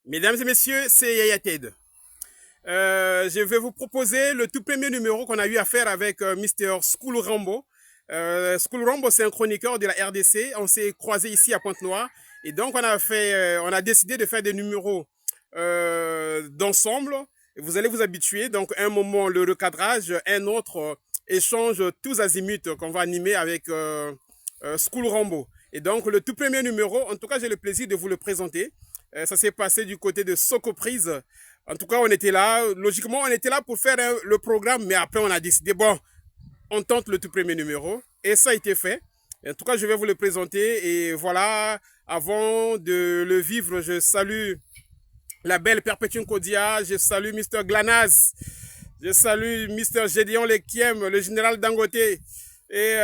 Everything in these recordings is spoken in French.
Mesdames et messieurs, c'est Yaya Ted. Je vais vous proposer le tout premier numéro qu'on a eu à faire avec Mr. School Rambo. School Rambo, c'est un chroniqueur de la RDC. On s'est croisé ici à Pointe-Noire. Et donc, on a décidé de faire des numéros d'ensemble. Vous allez vous habituer. Donc, un moment, le recadrage, un autre échange tous azimuts qu'on va animer avec School Rambo. Et donc, le tout premier numéro, en tout cas, j'ai le plaisir de vous le présenter. Ça s'est passé du côté de Socoprise. En tout cas, on était là. Logiquement, on était là pour faire le programme, mais après, on a décidé, bon, on tente le tout premier numéro. Et ça a été fait. En tout cas, je vais vous le présenter. Et voilà, avant de le vivre, je salue la belle Perpétune Kodia. Je salue Mr. Glanaz. Je salue Mr. Gédéon Lekiem, le général Dangote. Et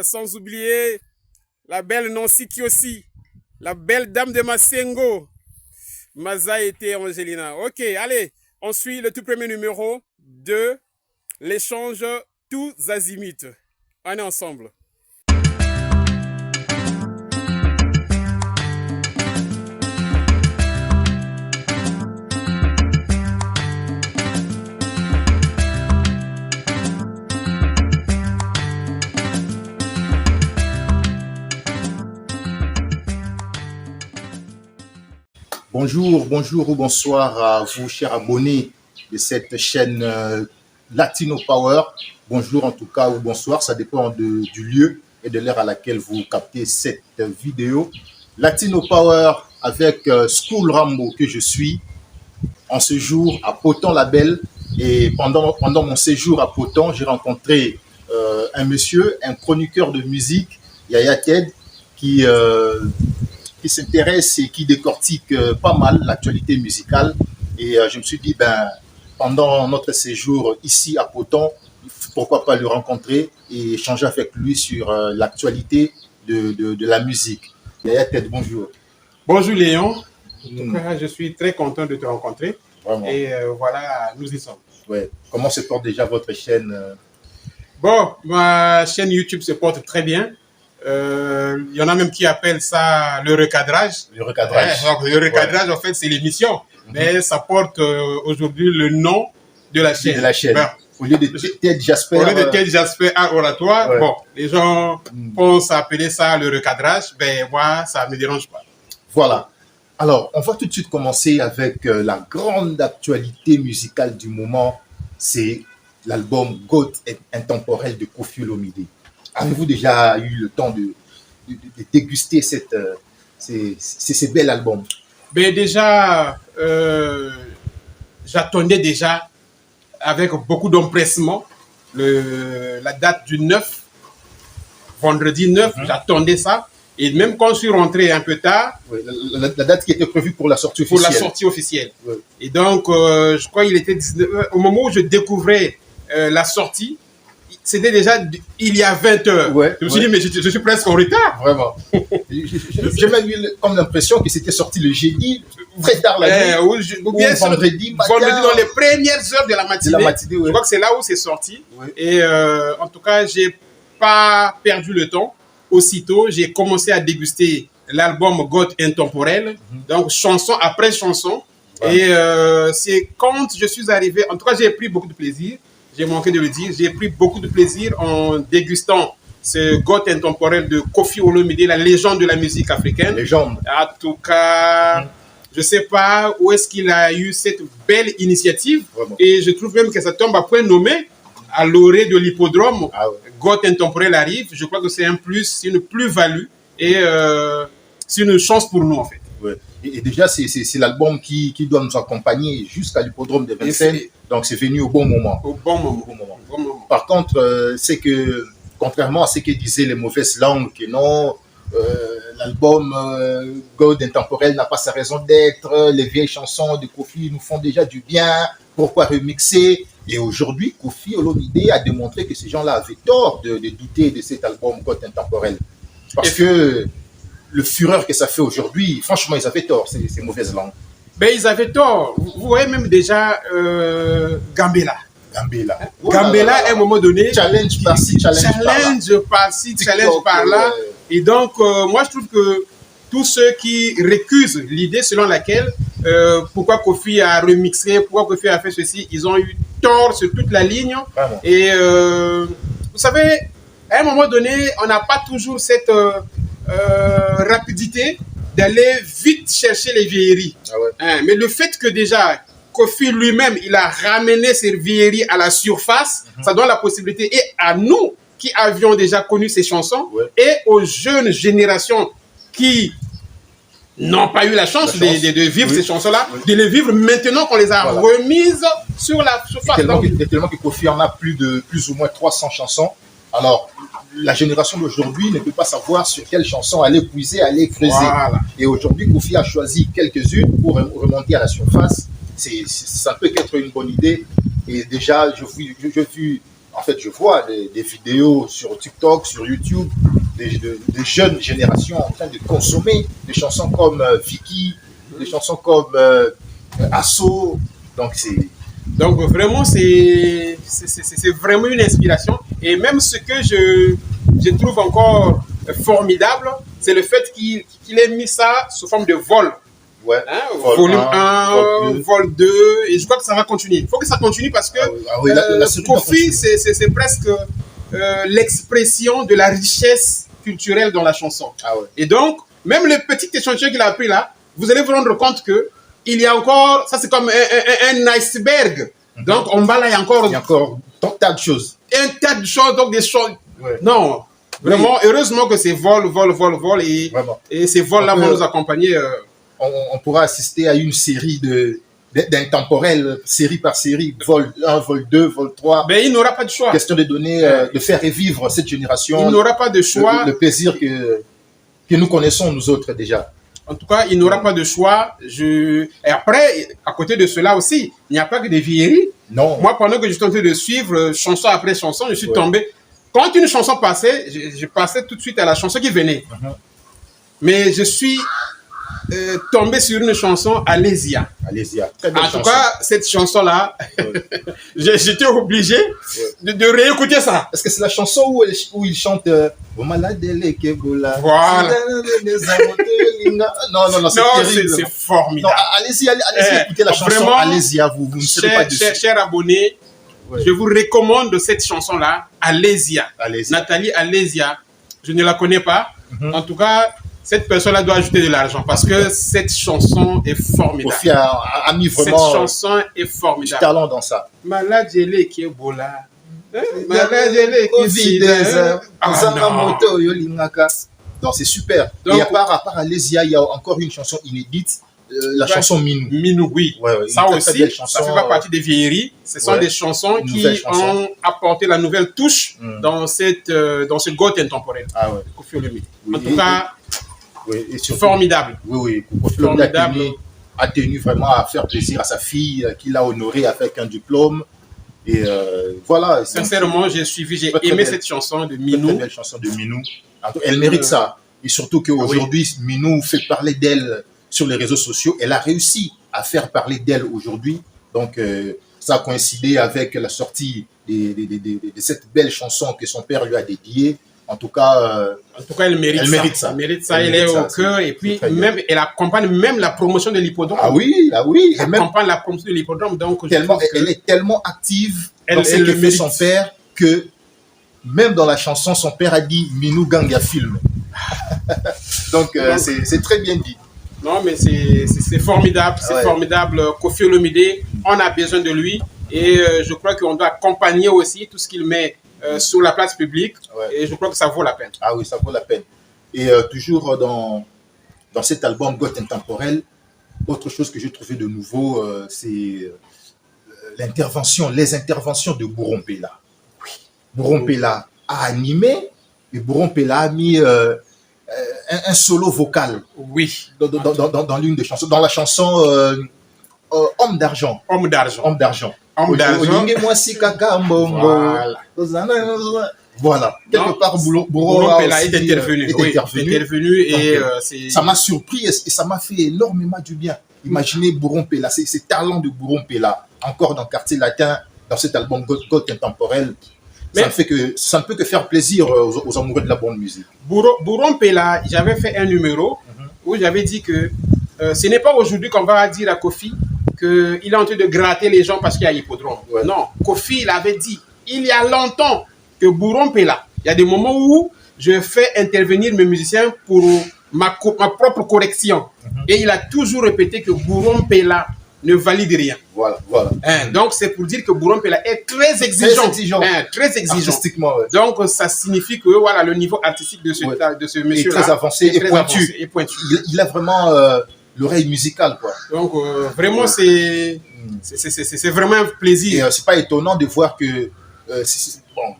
sans oublier la belle Nancy Kiosi, la belle dame de Masengo. Maza et Angelina. Ok, allez, on suit le tout premier numéro de l'échange tous azimuts. On est ensemble. Bonjour, bonjour ou bonsoir à vous, chers abonnés de cette chaîne Latino Power. Bonjour en tout cas ou bonsoir, ça dépend du lieu et de l'heure à laquelle vous captez cette vidéo. Latino Power avec School Rambo que je suis en séjour à Poton-Label. Et pendant mon séjour à Poton, j'ai rencontré un monsieur, un chroniqueur de musique, Yaya Ted, qui s'intéresse et qui décortique pas mal l'actualité musicale. Et je me suis dit, pendant notre séjour ici à Poton, pourquoi pas le rencontrer et échanger avec lui sur l'actualité de la musique. Yaya Ted, bonjour. Bonjour Léon. En tout cas, je suis très content de te rencontrer. Vraiment. Et voilà, nous y sommes. Ouais. Comment se porte déjà votre chaîne Bon, ma chaîne YouTube se porte très bien. Il y en a même qui appellent ça le recadrage. Le recadrage. Donc, le recadrage, en fait, c'est l'émission. Mais ça porte aujourd'hui le nom de la chaîne. De la chaîne. Au lieu de Ted Jasper. Au lieu de Ted Jasper Art Oratoire, ouais. Bon, les gens pensent appeler ça le recadrage. Moi, ça ne me dérange pas. Voilà. Alors, on va tout de suite commencer avec la grande actualité musicale du moment. C'est l'album Goat Intemporel de Koffi Olomide. Avez-vous déjà eu le temps de déguster ces bel albums? Déjà, j'attendais déjà avec beaucoup d'empressement la date du 9, vendredi 9, j'attendais ça. Et même quand je suis rentré un peu tard... Oui, la date qui était prévue pour la sortie officielle. Pour la sortie officielle. Oui. Et donc, je crois qu'il était 19, au moment où je découvrais la sortie, c'était déjà il y a 20 heures. Ouais, je me suis dit, mais je suis presque en retard. Vraiment. J'ai même eu comme l'impression que c'était sorti le jeudi, très tard la nuit, ou bien vendredi matin. Vendredi dans les premières heures de la matinée. Ouais. Je crois que c'est là où c'est sorti. Ouais. Et en tout cas, j'ai pas perdu le temps. Aussitôt, j'ai commencé à déguster l'album Goat Intemporel. Donc, chanson après chanson. Ouais. Et c'est quand je suis arrivé, en tout cas, j'ai pris beaucoup de plaisir. J'ai manqué de le dire, j'ai pris beaucoup de plaisir en dégustant ce Goat Intemporel de Koffi Olomide, la légende de la musique africaine. Légende. En tout cas, je ne sais pas où est-ce qu'il a eu cette belle initiative. Vraiment. Et je trouve même que ça tombe à point nommé à l'orée de l'hippodrome. Ah ouais. Goat Intemporel arrive. Je crois que c'est un plus, c'est une plus-value et c'est une chance pour nous en fait. Ouais. Et déjà, c'est l'album qui doit nous accompagner jusqu'à l'hippodrome de Vincennes. Donc, c'est venu au bon moment. Au bon moment. Par contre, c'est que, contrairement à ce que disaient les mauvaises langues, que non, l'album Goat Intemporel n'a pas sa raison d'être, les vieilles chansons de Koffi nous font déjà du bien, pourquoi remixer? Et aujourd'hui, Koffi Olomide a démontré que ces gens-là avaient tort de douter de cet album Goat Intemporel. Parce que le fureur que ça fait aujourd'hui, franchement, ils avaient tort, ces mauvaises langues. Ils avaient tort. Vous voyez même déjà Gambella. Gambella, à un moment donné, challenge par-ci, challenge par-ci, challenge par-là. Et donc, moi, je trouve que tous ceux qui récusent l'idée selon laquelle pourquoi Kofi a remixé, pourquoi Kofi a fait ceci. Ils ont eu tort sur toute la ligne. Vraiment. Et vous savez, à un moment donné, on n'a pas toujours cette rapidité d'aller vite chercher les vieilleries. Ah ouais. Hein, mais le fait que déjà Kofi lui-même, il a ramené ces vieilleries à la surface, ça donne la possibilité, et à nous qui avions déjà connu ces chansons, et aux jeunes générations qui n'ont pas eu la chance de vivre ces chansons-là, de les vivre maintenant qu'on les a remises sur la surface. Tellement que Kofi en a plus ou moins 300 chansons. Alors, la génération d'aujourd'hui ne peut pas savoir sur quelle chanson aller puiser, aller creuser. Voilà. Et aujourd'hui, Kofi a choisi quelques-unes pour remonter à la surface. Ça peut être une bonne idée. Et déjà, je vois des vidéos sur TikTok, sur YouTube, des jeunes générations en train de consommer des chansons comme Vicky, des chansons comme Asso. Donc vraiment, c'est vraiment une inspiration. Et même ce que je trouve encore formidable, c'est le fait qu'il ait mis ça sous forme de vol. Ouais. Hein, volume 1, vol 2, et je crois que ça va continuer. Il faut que ça continue parce que Kofi, c'est presque l'expression de la richesse culturelle dans la chanson. Ah ouais. Et donc, même le petit échantillon qu'il a pris là, vous allez vous rendre compte que il y a encore, ça c'est comme un iceberg. Donc, en bas là, il y a encore un tas de choses. Un tas de choses, donc des choses. Ouais. Non, vraiment, heureusement que c'est vol, et ces vols-là vont nous accompagner. On pourra assister à une série d'intemporels, série par série, vol 1, vol 2, vol 3. Mais il n'aura pas de choix. Question de donner, de faire revivre cette génération. Il n'aura pas de choix. Le plaisir que nous connaissons, nous autres, déjà. En tout cas, il n'aura pas de choix. Et après, à côté de cela aussi, il n'y a pas que des vieilleries. Non. Moi, pendant que je tentais de suivre chanson après chanson, je suis tombé. Quand une chanson passait, je passais tout de suite à la chanson qui venait. Mais je suis tombé sur une chanson, Alésia. Alésia. En tout cas, cette chanson-là, j'étais obligé de réécouter ça. Est-ce que c'est la chanson où il chante voilà. Non, c'est terrible. C'est formidable. Non, allez-y, écoutez la chanson. Vraiment, Alésia, vous ne serez pas dessus. Chers abonnés, je vous recommande cette chanson-là, Alésia. Nathalie Alésia. Je ne la connais pas. En tout cas, cette personne-là doit ajouter de l'argent parce que cette chanson est formidable. Kofi a mis vraiment cette chanson est formidable. Du talent dans ça. Malade qui est bola. Malade qui donc c'est super. Et à part Alésia, il y a encore une chanson inédite, la chanson Minou. Minou, oui. Ça aussi, ça fait pas partie des vieilleries. Ce sont des chansons qui ont apporté la nouvelle touche dans ce goût intemporel. Ah ouais. Kofi Olomide. En tout cas, formidable. Oui. Kofi Olomide a tenu vraiment à faire plaisir à sa fille, qu'il a honorée avec un diplôme. Et voilà. Sincèrement, j'ai aimé cette chanson de Minou. Très belle chanson de Minou. Elle mérite ça. Et surtout qu'aujourd'hui, Minou fait parler d'elle sur les réseaux sociaux. Elle a réussi à faire parler d'elle aujourd'hui. Donc, ça a coïncidé avec la sortie de cette belle chanson que son père lui a dédiée. En tout cas, elle mérite ça. Elle est au cœur. Et puis, même, elle accompagne même la promotion de l'hippodrome. Ah oui. Elle accompagne la promotion de l'hippodrome. Donc, elle est tellement active dans ce que fait son père que même dans la chanson, son père a dit Minou Ganga film. Donc, c'est très bien dit. Non, mais c'est formidable. C'est formidable. Kofi Olomide, on a besoin de lui. Et je crois qu'on doit accompagner aussi tout ce qu'il met sur la place publique. Et je crois que ça vaut la peine. Ah oui, ça vaut la peine. Et toujours dans cet album Goth Intemporel, autre chose que j'ai trouvé de nouveau, c'est les interventions de Bourron Pella. Bourron Pella a animé et Bourron Pella a mis un solo vocal dans l'une des chansons, dans la chanson Homme d'argent. Voilà. Quelque part, Bourron Pella est intervenu et ça m'a surpris et ça m'a fait énormément du bien. Imaginez Bourron Pella, ces talents de Bourron Pella, encore dans le quartier latin, dans cet album Goth Intemporel. Ça ne peut que faire plaisir aux amoureux de la bonne musique. Bourron Pella, j'avais fait un numéro où j'avais dit que ce n'est pas aujourd'hui qu'on va dire à Kofi qu'il est en train de gratter les gens parce qu'il y a hippodrome. Ouais. Non, Kofi, il avait dit, il y a longtemps, que Bourompe est là. Il y a des moments où je fais intervenir mes musiciens pour ma propre correction. Et il a toujours répété que Bourompe est là ne valide rien. Voilà. Donc, c'est pour dire que Bourompe est là est très exigeant. Très exigeant. Artistiquement, ouais. Donc, ça signifie que voilà, le niveau artistique de ce monsieur est très avancé et pointu. Il a vraiment l'oreille musicale, quoi. Donc, vraiment, c'est vraiment un plaisir. Et c'est pas étonnant de voir que bon,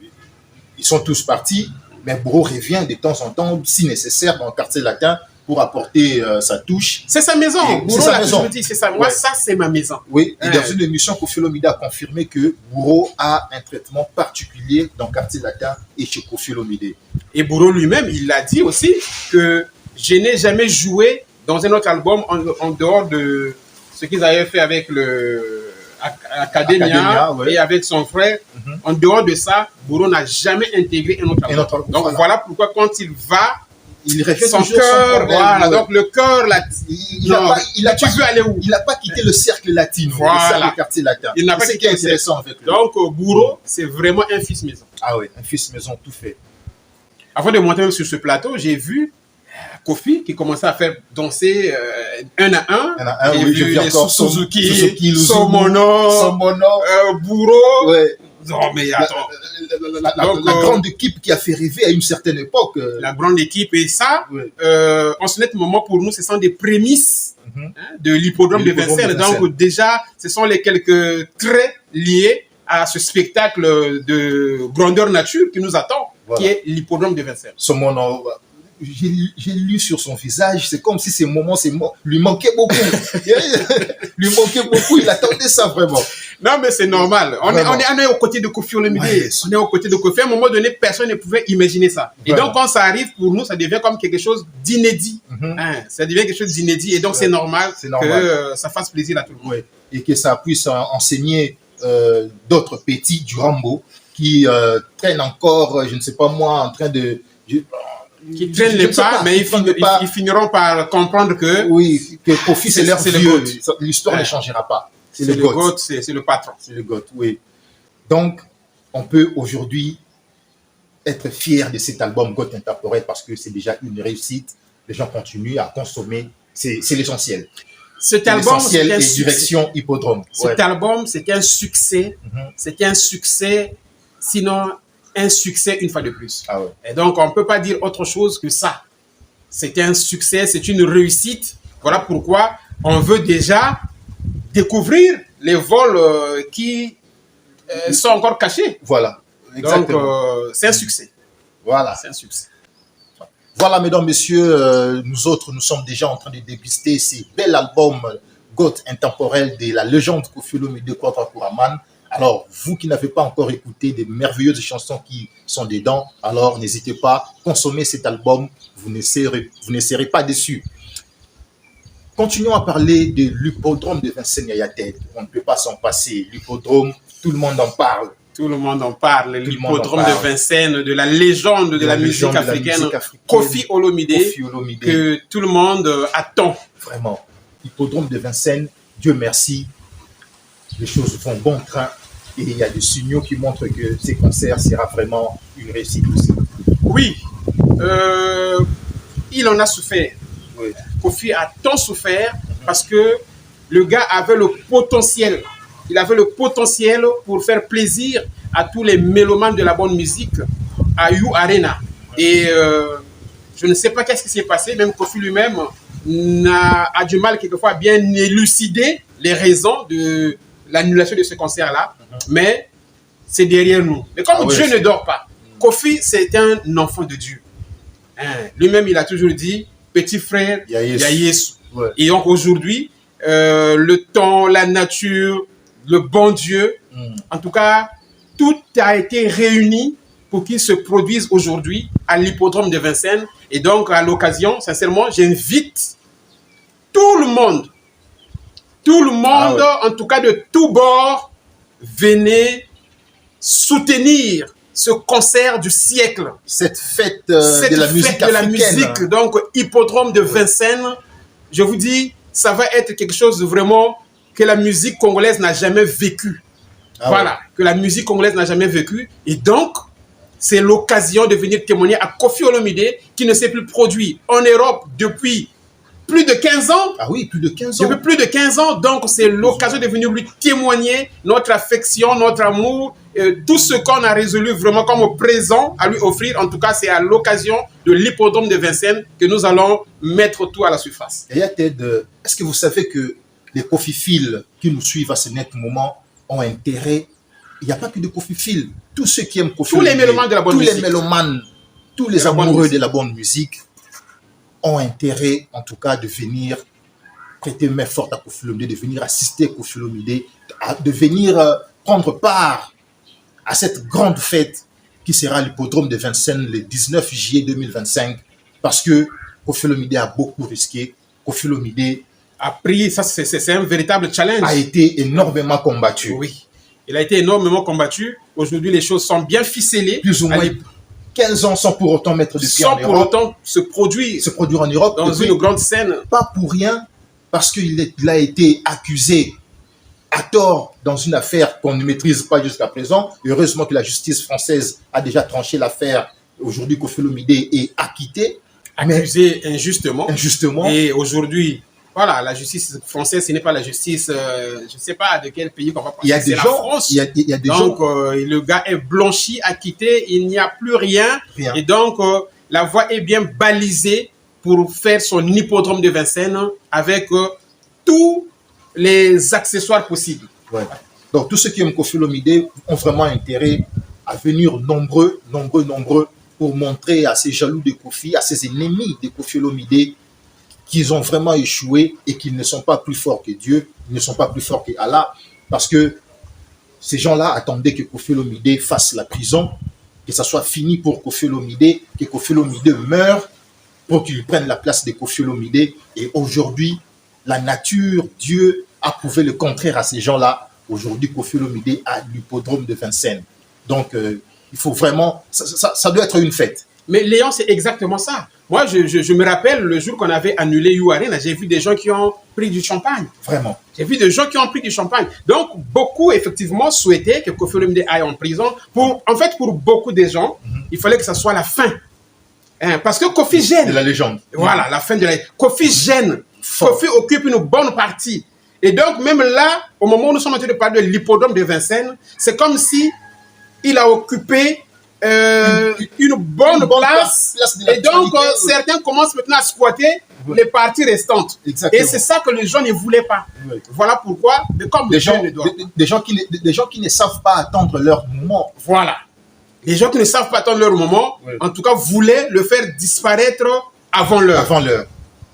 ils sont tous partis, mais Bourreau revient de temps en temps, si nécessaire, dans le quartier latin pour apporter sa touche. C'est sa maison. Bourreau l'a toujours dit, c'est ça. Moi, ça, c'est ma maison. Oui, et dans une émission, Koffi Olomide a confirmé que Bourreau a un traitement particulier dans le quartier latin et chez Koffi Olomide. Et Bourreau lui-même, il a dit aussi que je n'ai jamais joué dans un autre album en dehors de ce qu'ils avaient fait avec le Academia ouais. Et avec son frère. En dehors de ça, Bourreau n'a jamais intégré un autre album. Donc voilà pourquoi quand il va, il refait son cœur, voilà, donc le cœur, tu veux aller où? Il n'a pas quitté le cercle latino, le cercle quartier latin. Il n'a pas quitté le cercle. Donc Bourreau, c'est vraiment un fils maison. Ah oui, un fils maison tout fait. Avant de monter même sur ce plateau, j'ai vu Kofi qui commençait à faire danser un à un. J'ai vu les Suzuki, Somono, Bourreau. Ouais. Non, mais attends. La grande équipe qui a fait rêver à une certaine époque. La grande équipe. Et ça, en ce moment, pour nous, ce sont des prémices de l'hippodrome de Vincennes. Donc, déjà, ce sont les quelques traits liés à ce spectacle de grandeur nature qui nous attend, qui est l'hippodrome de Vincennes. J'ai lu sur son visage, c'est comme si ces moments lui manquaient beaucoup. Il attendait ça vraiment. Non, mais c'est normal. On est aux côtés de Koffi Olomide. On est aux côtés de Koffi. À un moment donné, personne ne pouvait imaginer ça. Et donc, quand ça arrive, pour nous, ça devient comme quelque chose d'inédit. Ça devient quelque chose d'inédit. Et donc, c'est normal que ça fasse plaisir à tout le monde. Et que ça puisse enseigner d'autres petits du Rambo qui traînent encore, je ne sais pas moi, en train de... qui traînent les pas, mais ils finiront par comprendre que Kofi c'est leur vieux, l'histoire ne changera pas. C'est le GOAT, c'est le patron. C'est le GOAT, oui. Donc, on peut aujourd'hui être fier de cet album GOAT Intemporel parce que c'est déjà une réussite. Les gens continuent à consommer, c'est l'essentiel. Cet album, c'est une direction hippodrome. Cet album, c'est un succès. C'est un succès, sinon un succès une fois de plus. Et donc, on ne peut pas dire autre chose que ça. C'est un succès, c'est une réussite. Voilà pourquoi on veut déjà découvrir les vols qui sont encore cachés. Voilà, exactement. Donc, c'est un succès. Voilà. C'est un succès. Voilà, mesdames, messieurs, nous autres, nous sommes déjà en train de déguster ces bels albums GOAT Intemporel de la légende Koffi Olomide Quadra Kouraman. Alors, vous qui n'avez pas encore écouté des merveilleuses chansons qui sont dedans, alors n'hésitez pas, consommez cet album, vous ne serez pas déçus. Continuons à parler de l'hippodrome de Vincennes Yayatet. On ne peut pas s'en passer. L'hippodrome, tout le monde en parle. Tout le monde en parle. L'hippodrome de Vincennes, de la légende de la musique africaine, Koffi Olomide, que tout le monde attend. Vraiment. Hippodrome de Vincennes, Dieu merci, les choses vont bon train. Et il y a des signaux qui montrent que ces concerts sera vraiment une réussite aussi. Oui, il en a souffert. Koffi a tant souffert parce que le gars avait le potentiel. Il avait le potentiel pour faire plaisir à tous les mélomanes de la bonne musique à You Arena. Et je ne sais pas qu'est-ce qui s'est passé. Même Koffi lui-même a du mal quelquefois à bien élucider les raisons de l'annulation de ce concert-là. Mais c'est derrière nous. Mais comme Dieu ne dort pas, Koffi, c'est un enfant de Dieu. Lui-même, il a toujours dit, petit frère, il y a Yesu. Et donc aujourd'hui, le temps, la nature, le bon Dieu, en tout cas, tout a été réuni pour qu'il se produise aujourd'hui à l'hippodrome de Vincennes. Et donc, à l'occasion, sincèrement, j'invite tout le monde, en tout cas de tous bords, venez soutenir ce concert du siècle. Cette fête de la musique africaine. Donc, hippodrome de Vincennes, je vous dis, ça va être quelque chose de vraiment que la musique congolaise n'a jamais vécu. Ah voilà, ouais. que la musique congolaise n'a jamais vécu. Et donc, c'est l'occasion de venir témoigner à Koffi Olomide, qui ne s'est plus produit en Europe depuis plus de 15 ans. Ah oui, plus de 15 ans. Depuis plus de 15 ans, donc c'est l'occasion de venir lui témoigner notre affection, notre amour, tout ce qu'on a résolu vraiment comme présent à lui offrir. En tout cas, c'est à l'occasion de l'hippodrome de Vincennes que nous allons mettre tout à la surface. Et est-ce que vous savez que les Koffi-Fils qui nous suivent à ce net moment ont intérêt? Il n'y a pas que de Koffi-Fils. Tous ceux qui aiment Koffi Tous les Olomide, mélomanes de la bonne tous musique. les mélomanes, tous les De la bonne amoureux musique. de la bonne musique ont intérêt, en tout cas, de venir prêter main forte à Koffi Olomide, de venir assister à Koffi Olomide, de venir prendre part à cette grande fête qui sera à l'hippodrome de Vincennes le 19 juillet 2025, parce que Koffi Olomide a beaucoup risqué. Koffi Olomide A pris, ça c'est un véritable challenge. a été énormément combattu. Oui, il a été énormément combattu. Aujourd'hui, les choses sont bien ficelées. Plus ou moins 15 ans sans pour autant mettre de pied en Sans pour Europe, autant se produire se produire en Europe. dans Et puis, une grande scène. pas pour rien, parce qu'il a été accusé à tort dans une affaire qu'on ne maîtrise pas jusqu'à présent. Heureusement que la justice française a déjà tranché l'affaire. Aujourd'hui, Koffi Olomide est acquitté, mais Accusé injustement. injustement. Et aujourd'hui, voilà, la justice française, ce n'est pas la justice, je ne sais pas de quel pays qu'on va Il y a passer. des C'est gens, la France. il y a des Donc, gens, le gars est blanchi, acquitté, il n'y a plus rien. Rien. Et donc, la voie est bien balisée pour faire son hippodrome de Vincennes avec tous les accessoires possibles. ouais. Donc tous ceux qui aiment Koffi Olomide ont vraiment intérêt à venir nombreux pour montrer à ces jaloux de Koffi, à ces ennemis de Koffi Olomide qu'ils ont vraiment échoué et qu'ils ne sont pas plus forts que Dieu, ils ne sont pas plus forts que Allah, parce que ces gens-là attendaient que Koffi Olomide fasse la prison, que ça soit fini pour Koffi Olomide, que Koffi Olomide meure pour qu'il prenne la place de Koffi Olomide. Et aujourd'hui, la nature, Dieu a prouvé le contraire à ces gens-là. Aujourd'hui, Koffi Olomide à l'hippodrome de Vincennes. Donc, il faut vraiment, ça doit être une fête. Mais Léon, c'est exactement ça. Moi, je me rappelle le jour qu'on avait annulé You Arena, j'ai vu des gens qui ont pris du champagne. Vraiment. J'ai vu des gens qui ont pris du champagne. Donc, beaucoup, effectivement, souhaitaient que Koffi Olomide aille en prison. En fait, pour beaucoup de gens, il fallait que ça soit la fin. Hein, parce que Koffi gêne. De la légende. Voilà, la fin de la... Koffi gêne. Fort. Koffi occupe une bonne partie. Et donc, même là, au moment où nous sommes en train de parler de l'hippodrome de Vincennes, c'est comme si il a occupé une bonne place. de Et donc, l'actualité. certains commencent maintenant à squatter les parties restantes. Exactement. Et c'est ça que les gens ne voulaient pas. Oui. Voilà pourquoi, mais comme Des Dieu gens, le doit. des gens qui ne savent pas attendre leur moment. Voilà. Les gens qui ne savent pas attendre leur moment, Oui. en tout cas, voulaient le faire disparaître avant l'heure. Avant l'heure.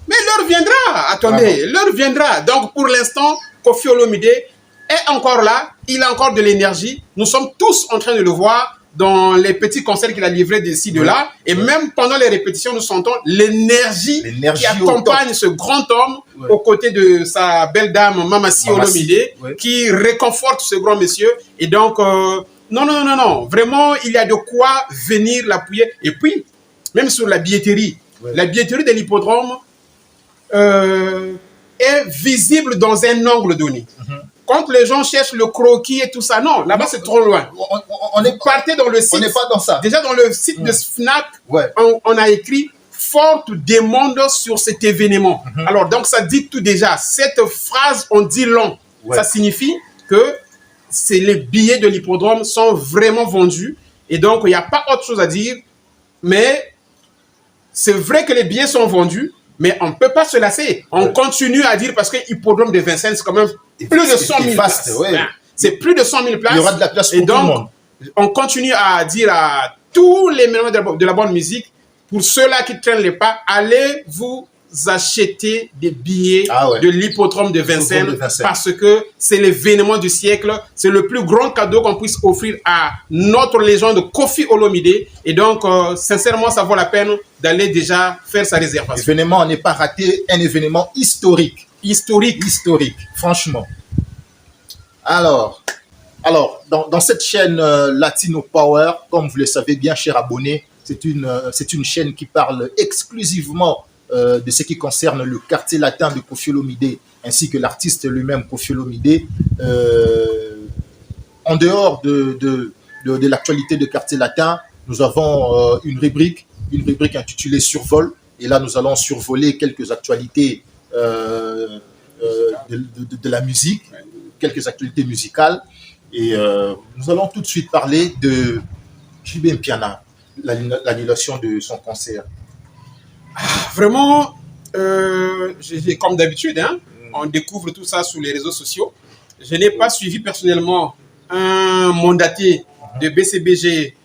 Mais l'heure viendra, attendez, l'heure viendra. Donc pour l'instant, Koffi Olomide est encore là, il a encore de l'énergie. Nous sommes tous en train de le voir dans les petits concerts qu'il a livrés d'ici, de là. Et même pendant les répétitions, nous sentons l'énergie L'énergie qui au accompagne ce grand homme Ouais. aux côtés de sa belle dame Mamassi Olomide, ouais. qui réconforte ce grand monsieur. Et donc, non, vraiment, il y a de quoi venir l'appuyer. Et puis, même sur la billetterie, Ouais. la billetterie de l'hippodrome est visible dans un angle donné. Quand les gens cherchent le croquis et tout ça, non, là-bas c'est trop loin. On est Partez dans le site. on n'est pas dans ça. Déjà dans le site de Fnac, Ouais. on a écrit forte demande sur cet événement. Alors donc ça dit tout déjà. Cette phrase, on dit long. Ouais. Ça signifie que les billets de l'hippodrome sont vraiment vendus. Et donc il n'y a pas autre chose à dire. Mais c'est vrai que les billets sont vendus. Mais on ne peut pas se lasser. On Ouais. continue à dire parce que l'hippodrome de Vincennes, c'est quand même plus de 100 000 vaste, places. ouais. Hein. C'est plus de 100 000 places. Il y aura de la place pour Et tout le donc, monde. on continue à dire à tous les membres de la bonne musique, pour ceux-là qui traînent les pas, allez vous acheter des billets Ah ouais. de l'hippodrome de Vincennes, de Vincennes. parce que c'est l'événement du siècle, c'est le plus grand cadeau qu'on puisse offrir à notre légende Koffi Olomide. Et donc, sincèrement, ça vaut la peine d'aller déjà faire sa réservation. L'événement n'est pas raté, un événement historique. Historique. Historique, franchement. Alors dans cette chaîne Latino Power, comme vous le savez bien, chers abonnés, c'est une chaîne qui parle exclusivement de ce qui concerne le quartier latin de Koffi Olomide, ainsi que l'artiste lui-même Koffi Olomide. En dehors de l'actualité de quartier latin, nous avons une rubrique intitulée Survol. Et là, nous allons survoler quelques actualités de la musique, quelques actualités musicales. Et nous allons tout de suite parler de JB Mpiana, l'annulation de son concert. Vraiment, comme d'habitude, hein, on découvre tout ça sur les réseaux sociaux. Je n'ai pas suivi personnellement un mandaté de BCBG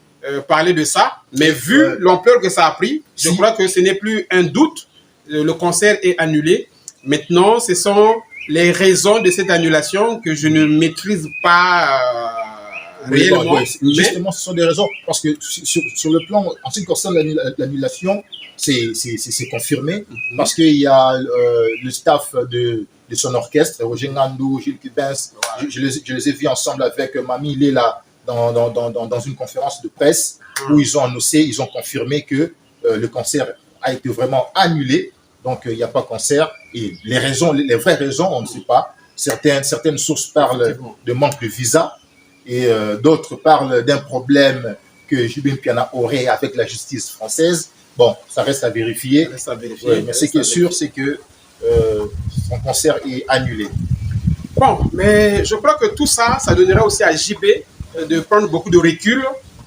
parler de ça, mais vu l'ampleur que ça a pris, je crois que ce n'est plus un doute, le concert est annulé. Maintenant, ce sont les raisons de cette annulation que je ne maîtrise pas réellement. Ouais, justement, ce sont des raisons, parce que sur le plan, en ce qui concerne l'annulation, c'est confirmé, parce qu'il y a le staff de son orchestre, Roger Ngandou, Gilles Kibens, je les ai vus ensemble avec Mami Lela dans une conférence de presse où ils ont annoncé, ils ont confirmé que le concert a été vraiment annulé, donc il n'y a pas de concert, et les raisons, les vraies raisons, on ne sait pas. Certaines sources parlent de manque de visa, et d'autres parlent d'un problème que JB Mpiana aurait avec la justice française. Bon, ça reste à vérifier. Mais ce qui est sûr, c'est que son concert est annulé. Bon, mais je crois que tout ça, ça donnerait aussi à JB de prendre beaucoup de recul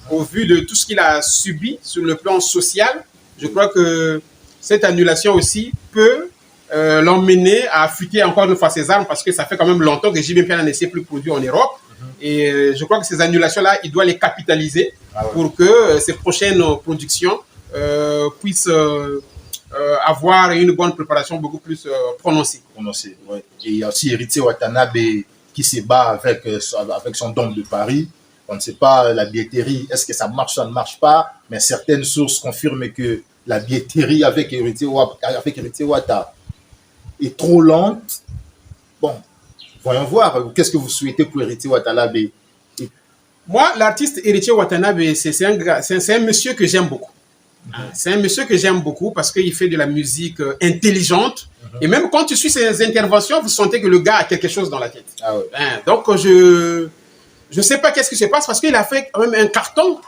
au vu de tout ce qu'il a subi sur le plan social. Je crois que cette annulation aussi peut l'emmener à affûter encore une fois ses armes, parce que ça fait quand même longtemps que JB Mpiana ne s'est plus produit en Europe. Et je crois que ces annulations-là, il doit les capitaliser pour que ces prochaines productions puissent avoir une bonne préparation beaucoup plus prononcée. Ouais. Et il y a aussi Héritier Watanabe qui se bat avec son Dôme de Paris. On ne sait pas la billetterie, est-ce que ça marche, ça ne marche pas, mais certaines sources confirment que la billetterie avec Héritier Wata est trop lente. Bon, voyons voir, qu'est-ce que vous souhaitez pour Héritier Watanabe? Moi, l'artiste Héritier Watanabe, c'est un monsieur que j'aime beaucoup. C'est un monsieur que j'aime beaucoup parce qu'il fait de la musique intelligente. Et même quand tu suis ses interventions, vous sentez que le gars a quelque chose dans la tête. Donc, je ne sais pas qu'est-ce qui se passe parce qu'il a fait quand même un carton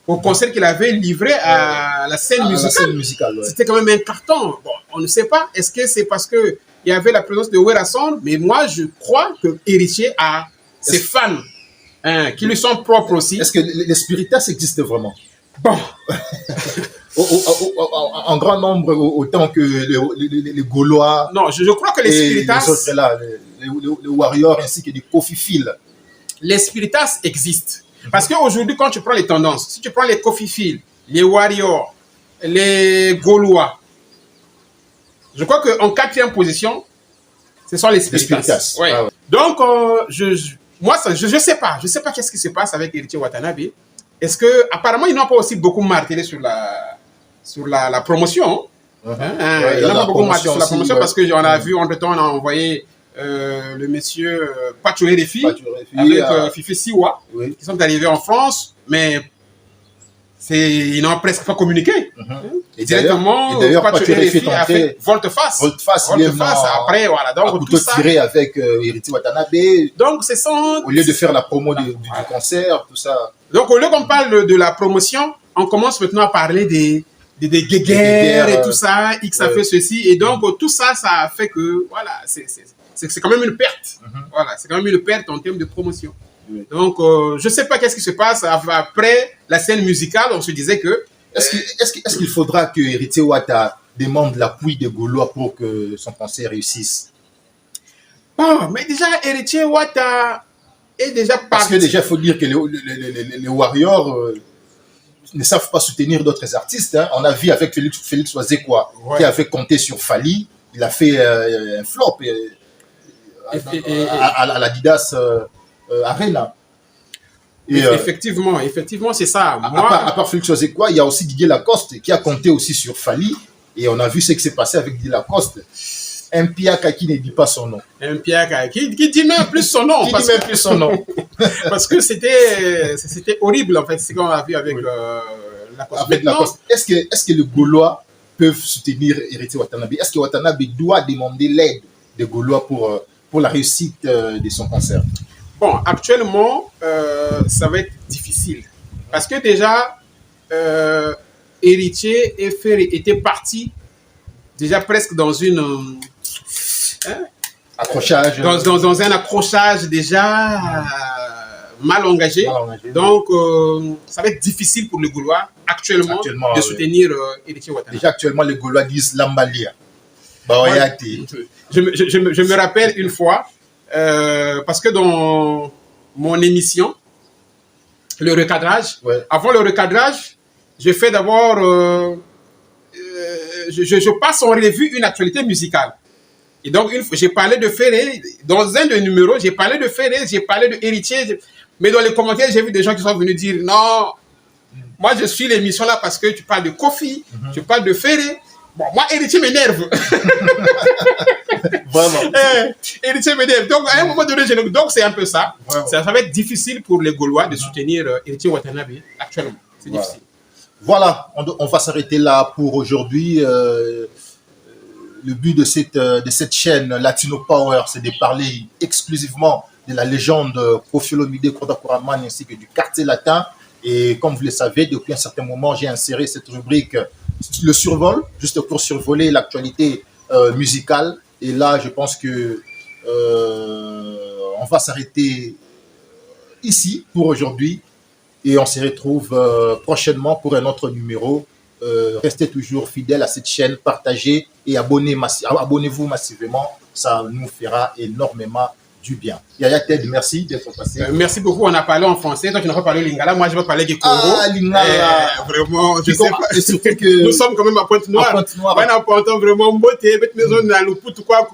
au concert qu'il avait livré à la scène musicale. C'était quand même un carton. Bon, on ne sait pas. Est-ce que c'est parce qu'il y avait la présence de Werason? Mais moi, je crois que Héritier a ses fans qui lui sont propres aussi. Est-ce que les spiritas existent vraiment? Bon. En grand nombre, autant que les Gaulois. Non, je crois que les spiritas. Les autres là, les warriors ainsi que les Kofi-Fil. Les spiritas existent. Parce qu'aujourd'hui, quand tu prends les tendances, si tu prends les Kofi-Fil, les warriors, les Gaulois, je crois qu'en 4e position, ce sont les spiritas. Ouais. Donc, moi, je ne sais pas. Je ne sais pas qu'est-ce qui se passe avec Héritier Watanabe. Est-ce que, apparemment, ils n'ont pas aussi beaucoup martelé sur la promotion. Ils n'ont pas beaucoup martelé sur la promotion parce qu'on a vu, entre-temps, on a envoyé le monsieur Pachoré Refi avec Fifi Siwa qui sont arrivés en France, mais ils n'ont presque pas communiqué. Et directement, Pachoré Refi a fait volte-face. Après, voilà. Donc, tout ça. Tiré avec Héritier Watanabe. Donc, au lieu de faire la promo du concert, tout ça. Donc, au lieu qu'on parle de la promotion, on commence maintenant à parler des guerres et tout ça. X a fait ceci. Et donc, tout ça, ça a fait que, voilà, c'est quand même une perte. Voilà, c'est quand même une perte en termes de promotion. Donc, je ne sais pas qu'est-ce qui se passe. Après la scène musicale, on se disait que... Est-ce qu'il faudra que Héritier Wata demande l'appui des Gaulois pour que son concert réussisse? Bon, mais déjà, Héritier Wata... Et déjà parce que déjà, il faut dire que les warriors ne savent pas soutenir d'autres artistes. On a vu avec Félix Oazekwa, qui avait compté sur Fali. Il a fait un flop à la Didas Arena. Et effectivement, c'est ça. À part Félix Oazekwa, il y a aussi Didier Lacoste qui a compté aussi sur Fali. Et on a vu ce qui s'est passé avec Didier Lacoste. Un Piaka qui ne dit pas son nom. Un Piaka qui dit même plus son nom. Parce que c'était horrible, en fait, ce qu'on a vu avec Lacoste. Est-ce que le Gaulois peuvent soutenir Héritier Watanabe? Est-ce que Watanabe doit demander l'aide des Gaulois pour la réussite de son concert? Bon, actuellement, ça va être difficile. Parce que déjà, Héritier et Ferré étaient partis déjà presque dans une... accrochage. Dans un accrochage déjà mal engagé. Donc, ça va être difficile pour les Gaulois actuellement de soutenir Héritier Watanabe. Déjà, actuellement, les Gaulois disent Lambalia. Je me rappelle une fois, parce que dans mon émission, le recadrage, avant le recadrage, je fais d'abord, je passe en revue une actualité musicale. Et donc, j'ai parlé de Ferré, dans un des numéros, j'ai parlé de Ferré, j'ai parlé de Héritier, mais dans les commentaires, j'ai vu des gens qui sont venus dire, non, moi je suis l'émission là parce que tu parles de Kofi, tu parles de Ferré. Bon, moi, Héritier m'énerve. Vraiment. Héritier m'énerve. Donc, à un moment donné, donc c'est un peu ça. Ça va être difficile pour les Gaulois de soutenir Héritier Watanabe actuellement. C'est difficile. Voilà, on va s'arrêter là pour aujourd'hui. Le but de cette chaîne Latino Power, c'est de parler exclusivement de la légende Koffi Olomide Kwada Kwaraman ainsi que du quartier latin. Et comme vous le savez, depuis un certain moment, j'ai inséré cette rubrique, le survol, juste pour survoler l'actualité musicale. Et là, je pense que on va s'arrêter ici pour aujourd'hui. Et on se retrouve prochainement pour un autre numéro. Restez toujours fidèles à cette chaîne, partagez et abonnez-vous massivement. Ça nous fera énormément du bien. Yaya Ted, merci d'être passé. Merci beaucoup. On a parlé en français. Toi, tu n'as pas parlé lingala. Moi, je vais parler du Congo. Ah, lingala. Vraiment, je sais pas. Et surtout que nous sommes quand même à Pointe-Noire. On a Pointe-Noire vraiment beauté. Maison dans le poutou quoi.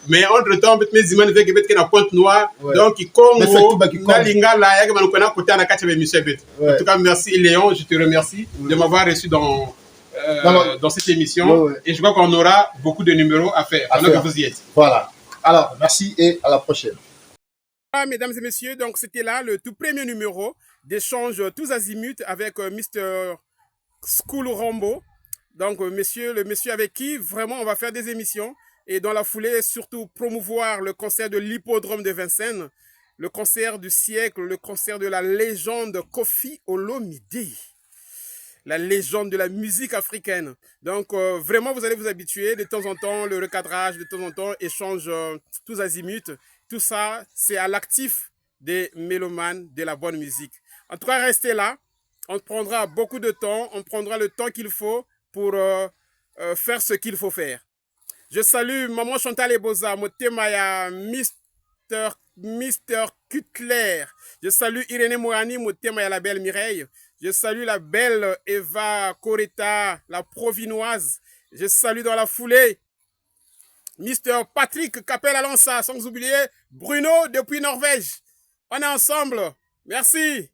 Mais entre-temps, mes imams veulent que na Pointe-Noire. Donc, Congo, na lingala, il y a que nous connaissons côté à la carte avec Michel Bet. En tout cas, merci Léon. Je te remercie de m'avoir reçu dans cette émission. Et je crois qu'on aura beaucoup de numéros à faire pendant que vous y êtes. Voilà. Alors, merci et à la prochaine. Mesdames et messieurs, donc c'était là le tout premier numéro d'échange tous azimuts avec Mr. School Rambo. Donc le monsieur avec qui vraiment on va faire des émissions et dans la foulée surtout promouvoir le concert de l'hippodrome de Vincennes, le concert du siècle, le concert de la légende Koffi Olomide, la légende de la musique africaine. Donc vraiment vous allez vous habituer de temps en temps, le recadrage, de temps en temps, échange tous azimuts. Tout ça, c'est à l'actif des mélomanes de la bonne musique. En tout cas, restez là. On prendra beaucoup de temps. On prendra le temps qu'il faut pour faire ce qu'il faut faire. Je salue Maman Chantal Eboza, Motemaya, Mr. Cutler. Je salue Irénée Mourani, Motemaya, la belle Mireille. Je salue la belle Eva Coretta, la provinoise. Je salue dans la foulée Mr. Patrick Capel-Alança, sans oublier Bruno depuis Norvège. On est ensemble. Merci.